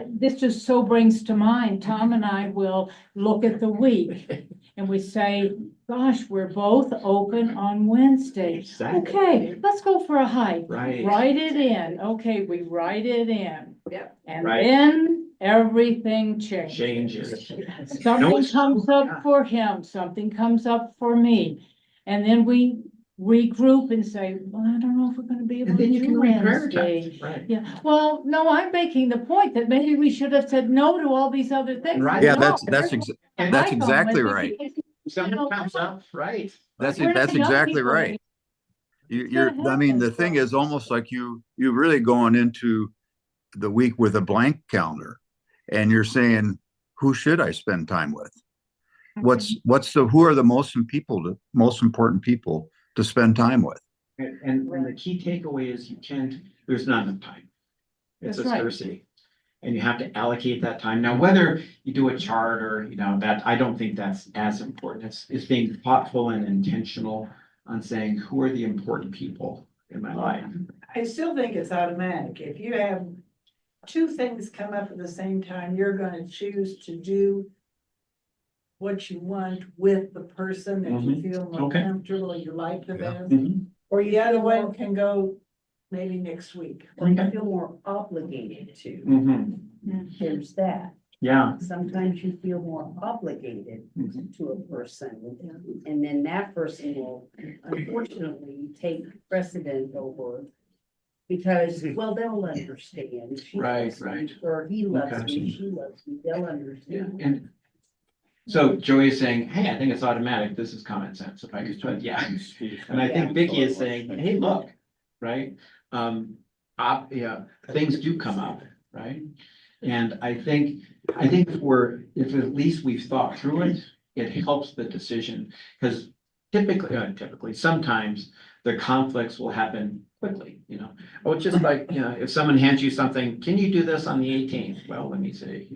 this just so brings to mind, Tom and I will look at the week and we say, gosh, we're both open on Wednesday. Exactly. Okay, let's go for a hike. Right. Write it in. Okay, we write it in. Yep. And Right. then everything changes. Something comes up for him, something comes up for me. And then we regroup and say, well, I don't know if we're gonna be able And to then you do can Wednesday. reprioritize. Right. Yeah, well, no, I'm making the point that maybe we should have said no to all these other things. Right. Yeah, No, that's there's- exactly right. Something comes up, right. That's Where that's the young exactly people right. You're, gonna I mean, happen. the thing is almost like you really going into the week with a blank calendar and you're saying, who should I spend time with? Who are the most important people to spend time with? And the key takeaway is there's not enough time. It's a That's right. scarcity. And you have to allocate that time. Now, whether you do a chart or, that, I don't think that's as important. It's being thoughtful and intentional on saying, who are the important people in my life? I still think it's automatic. If you have two things come up at the same time, you're gonna choose to do what you want with the person that you feel more Okay. comfortable, you like the best. Mhm. Or the other one can go maybe next week. Or you feel more obligated to. Mhm. There's that. Yeah. Sometimes you feel more obligated to a person, and then that person will unfortunately take precedent over. Because, well, they'll understand. She Right, loves me, right. Or he loves Okay. me, she loves me, they'll understand. And so Joey is saying, hey, I think it's automatic. This is common sense. If I could put, yeah. And I think Vicky is saying, hey, look, right? Things do come up, right? And I think if at least we've thought through it, it helps the decision. Because typically, sometimes the conflicts will happen quickly, Oh, it's just like, if someone hands you something, can you do this on the 18th? Well, let me see,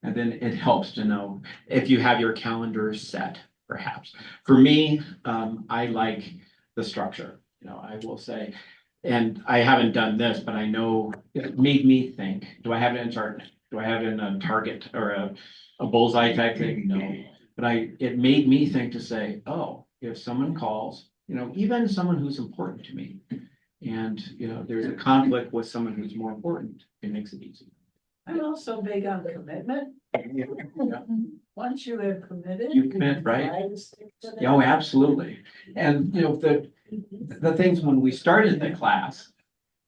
And then it helps to know if you have your calendar set, perhaps. For me, I like the structure, I will say. And I haven't done this, but I know it made me think, do I have it in chart? Do I have it in a target or a bullseye type thing? No. But it made me think to say, oh, if someone calls, even someone who's important to me, and, there's a conflict with someone who's more important, it makes it easy. I'm also big on commitment. Once you have committed. You commit, right? try to stick to that. Oh, absolutely. And, the things when we started the class,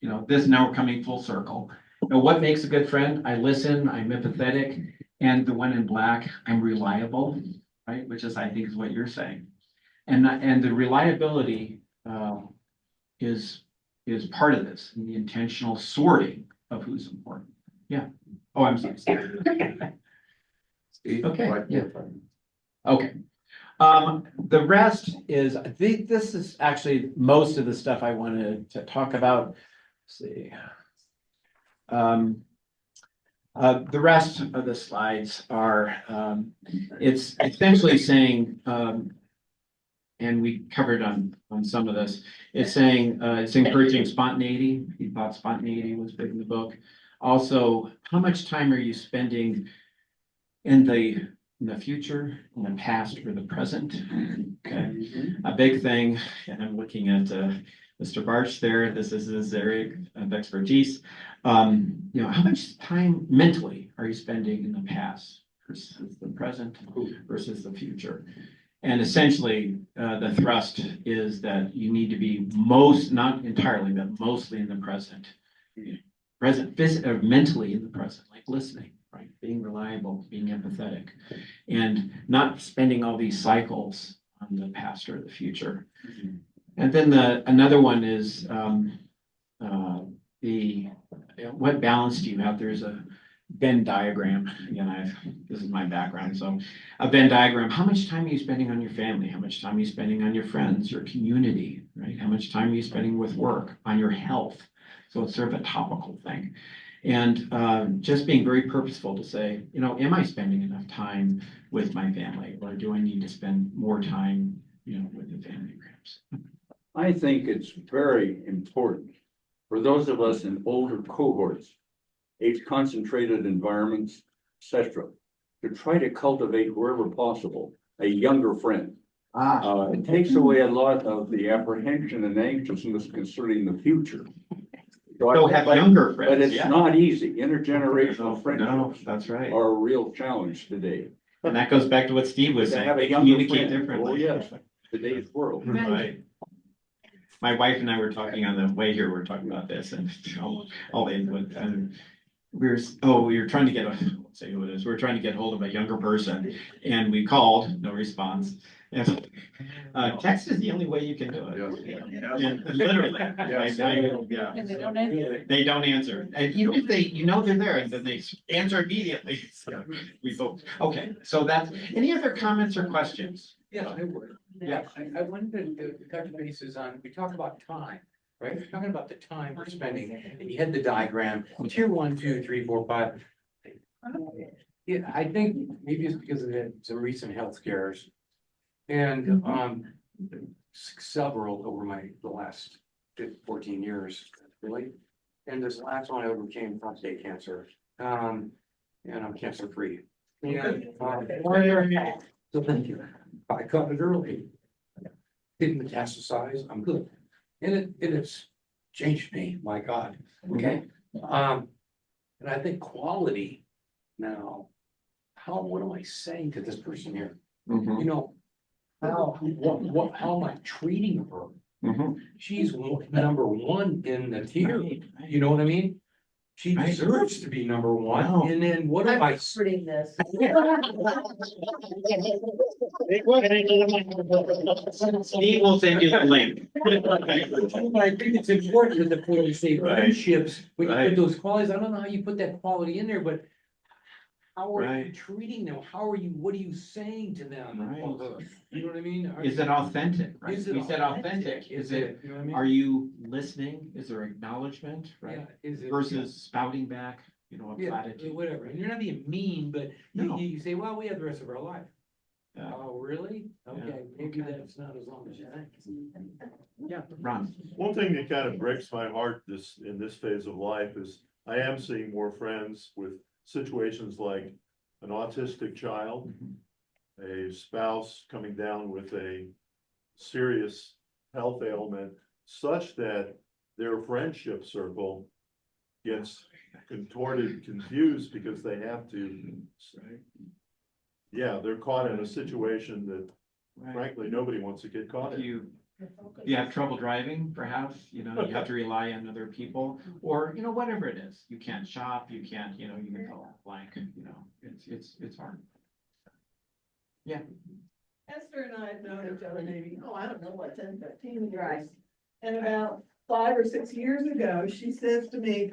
you know, this now we're coming full circle. You know, what makes a good friend? I listen, I'm empathetic, and the one in black, I'm reliable, right? Which is, I think, is what you're saying. And the reliability is part of this, the intentional sorting of who's important. Yeah. Oh, I'm sorry. Okay, yeah. Okay. The rest is, this is actually most of the stuff I wanted to talk about. Let's see. The rest of the slides are, it's essentially saying, and we covered on some of this, it's saying, it's encouraging spontaneity. He thought spontaneity was big in the book. Also, how much time are you spending in the future, in the past, or the present? Okay, a big thing, and I'm looking at Mr. Barch there. This is his area of expertise. You know, how much time mentally are you spending in the past versus the present versus the future? And essentially, the thrust is that you need to be not entirely, but mostly in the present. Mentally in the present, like listening, right? Being reliable, being empathetic, and not spending all these cycles on the past or the future. And then another one is what balance do you have? There's a Venn diagram. Again, this is my background. So a Venn diagram, how much time are you spending on your family? How much time are you spending on your friends, your community, right? How much time are you spending with work, on your health? So it's sort of a topical thing. And just being very purposeful to say, you know, am I spending enough time with my family, or do I need to spend more time, you know, with the family groups? I think it's very important for those of us in older cohorts, age concentrated environments, etc., to try to cultivate wherever possible a younger friend. It takes away a lot of the apprehension and anxiousness concerning the future. So have younger friends, but it's yeah. not easy. Intergenerational friendships that's right. are a real challenge today. And that goes back to what Steve was To saying. have a They younger communicate friend. differently. Oh, yes, today's world. Right. My wife and I were talking on the way here, we were talking about this and all the input, and we were trying to get let's say who it is. We were trying to get hold of a younger person, and we called, no response. And text is the only way you can do it. And literally. Yeah. And they don't answer. They don't answer. And even if they, you know, they're there, and then they answer immediately. So we vote. Okay, so that's, any other comments or questions? Yeah, I would. Yeah. I wanted to touch bases on, we talk about time, right? We're talking about the time we're spending, and you had the diagram, tier 1, 2, 3, 4, 5. Yeah, I think maybe it's because of some recent health scares. And several over the last 14 years, really. And this last one I overcame prostate cancer. And I'm cancer free. And so thank you. I caught it early. Didn't metastasize, I'm good. And it's changed me, my God. Okay. And I think quality now, what am I saying to this person here? You know, how am I treating her? She's number one in the tier, you know what I mean? She deserves to be number one, and then what am I? Putting this. Steve will send you the link. I think it's important that the say friendships, when you Right. put those qualities, I don't know how you put that quality in there, but how are you Right. treating them? what are you saying to them? Right. You know what I mean? Is it authentic, right? Is it We said authentic. Is it, You know what I mean? are you listening? Is there acknowledgement, right? Yeah, is it? Versus spouting back, you know, a Yeah, platitude. whatever. And you're not being mean, but No. you say, well, we have the rest of our life. Yeah. Oh, really? Okay, maybe that's not as long as you think. Yeah, Ron. One thing that kind of breaks my heart in this phase of life is I am seeing more friends with situations like an autistic child, a spouse coming down with a serious health ailment, such that their friendship circle gets contorted, confused because they have to. Yeah, they're caught in a situation that frankly, nobody wants to get caught in. you have trouble driving, perhaps, you have to rely on other people, or, whatever it is. You can't shop, you can't, you can go blank, it's hard. Yeah. Esther and I have known each other maybe, I don't know, 10, 15 years. And about 5 or 6 years ago, she says to me,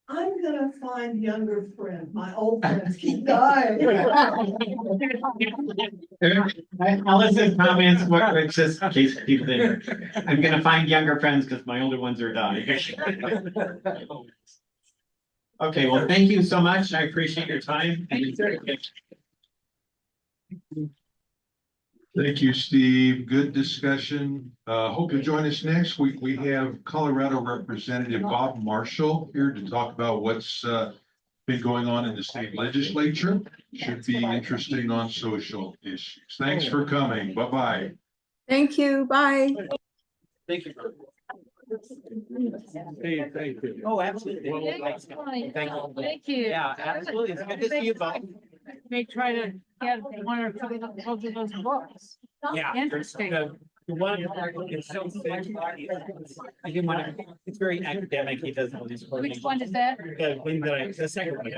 I'm gonna find younger friends. My old friends keep dying. Allison's comments, it's just in case people didn't hear. I'm gonna find younger friends because my older ones are dying. Okay, well, thank you so much. I appreciate your time. Thank you, Steve. Good discussion. Hope you'll join us next week. We have Colorado Representative Bob Marshall here to talk about what's been going on in the state legislature. Should be interesting on social issues. Thanks for coming. Bye-bye. Thank you, bye. Thank you. Hey, thank you. Oh, absolutely. Thank you. Yeah, absolutely. It's good to see you both. May try to get one or two of those books. Yeah. Interesting. The one, it's so thick. I didn't want to, it's very academic. He does all these. Which one is that? The second one.